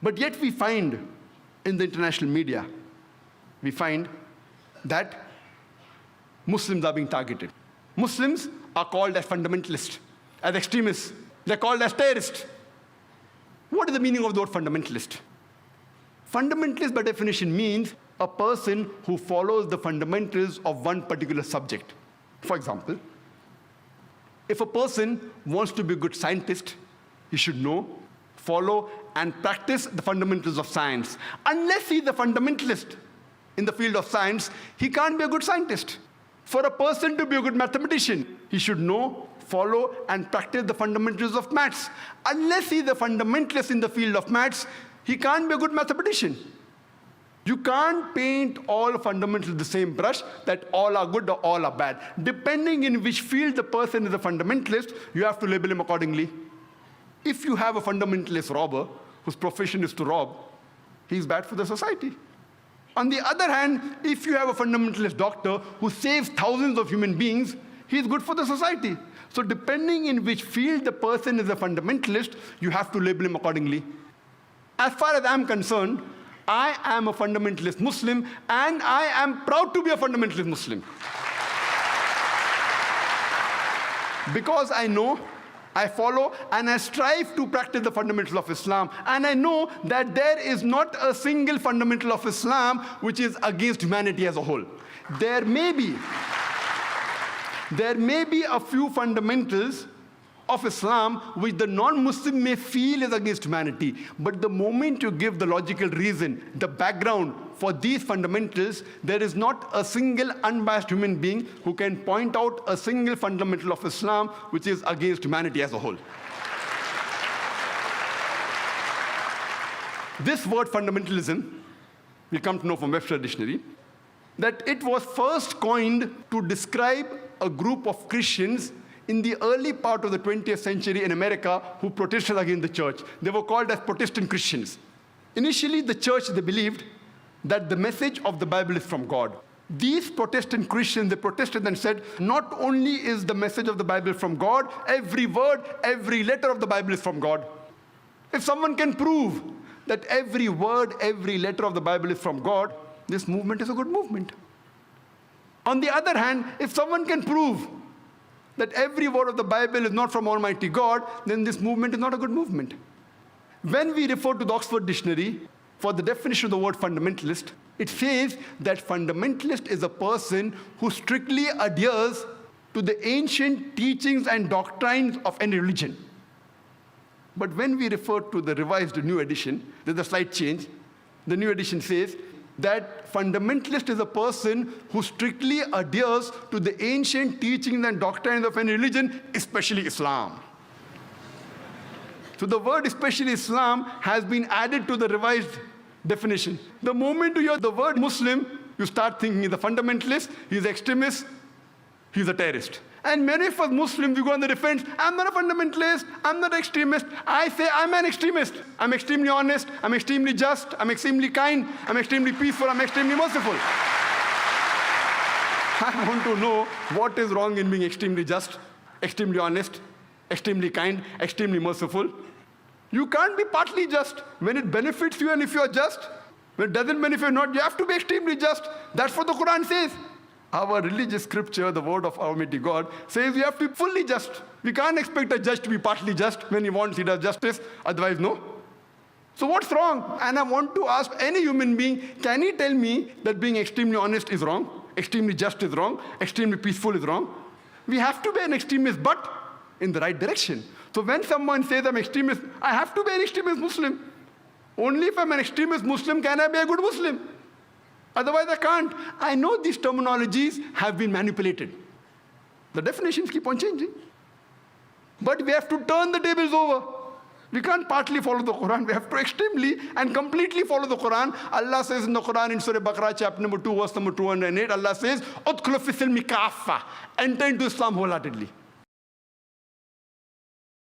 But yet we find in the international media, we find that Muslims are being targeted. Muslims are called as fundamentalists, as extremists. They're called as terrorists. What is the meaning of the word fundamentalist? Fundamentalist, by definition, means a person who follows the fundamentals of one particular subject. For example, if a person wants to be a good scientist, he should know, follow, and practice the fundamentals of science. Unless he's a fundamentalist in the field of science, he can't be a good scientist. For a person to be a good mathematician, he should know, follow, and practice the fundamentals of maths. Unless he's a fundamentalist in the field of maths, he can't be a good mathematician. You can't paint all fundamentals with the same brush, that all are good or all are bad. Depending in which field the person is a fundamentalist, you have to label him accordingly. If you have a fundamentalist robber whose profession is to rob, he's bad for the society. On the other hand, if you have a fundamentalist doctor who saves thousands of human beings, he's good for the society. So depending in which field the person is a fundamentalist, you have to label him accordingly. As far as I'm concerned, I am a fundamentalist Muslim, and I am proud to be a fundamentalist Muslim. Because I know, I follow, and I strive to practice the fundamentals of Islam. And I know that there is not a single fundamental of Islam which is against humanity as a whole. There may be a few fundamentals of Islam which the non-Muslim may feel is against humanity. But the moment you give the logical reason, the background for these fundamentals, there is not a single unbiased human being who can point out a single fundamental of Islam which is against humanity as a whole. This word fundamentalism, we come to know from Webster Dictionary, that it was first coined to describe a group of Christians in the early part of the 20th century in America who protested against the church. They were called as Protestant Christians. Initially, the church, they believed that the message of the Bible is from God. These Protestant Christians, they protested and said, not only is the message of the Bible from God, every word, every letter of the Bible is from God. If someone can prove that every word, every letter of the Bible is from God, this movement is a good movement. On the other hand, if someone can prove that every word of the Bible is not from Almighty God, then this movement is not a good movement. When we refer to the Oxford Dictionary for the definition of the word fundamentalist, it says that fundamentalist is a person who strictly adheres to the ancient teachings and doctrines of any religion. But when we refer to the revised new edition, there's a slight change. The new edition says that fundamentalist is a person who strictly adheres to the ancient teachings and doctrines of any religion, especially Islam. So the word especially Islam has been added to the revised definition. The moment you hear the word Muslim, you start thinking he's a fundamentalist, he's an extremist, he's a terrorist. And many of us Muslims, we go on the defense, I'm not a fundamentalist, I'm not an extremist. I say I'm an extremist. I'm extremely honest, I'm extremely just, I'm extremely kind, I'm extremely peaceful, I'm extremely merciful. I want to know what is wrong in being extremely just, extremely honest, extremely kind, extremely merciful. You can't be partly just. When it benefits you and if you are just, when it doesn't benefit you not, you have to be extremely just. That's what the Quran says. Our religious scripture, the word of Almighty God, says you have to be fully just. We can't expect a judge to be partly just. When he wants, he does justice. Otherwise, no. So what's wrong? And I want to ask any human being, can he tell me that being extremely honest is wrong? Extremely just is wrong? Extremely peaceful is wrong? We have to be an extremist, but in the right direction. So when someone says I'm extremist, I have to be an extremist Muslim. Only if I'm an extremist Muslim can I be a good Muslim. Otherwise, I can't. I know these terminologies have been manipulated. The definitions keep on changing. But we have to turn the tables over. We can't partly follow the Quran. We have to extremely and completely follow the Quran. Allah says in the Quran in Surah Baqarah, chapter number 2, verse number 208, Allah says, "Udkhulu fi silmi kaffa." Enter into Islam wholeheartedly.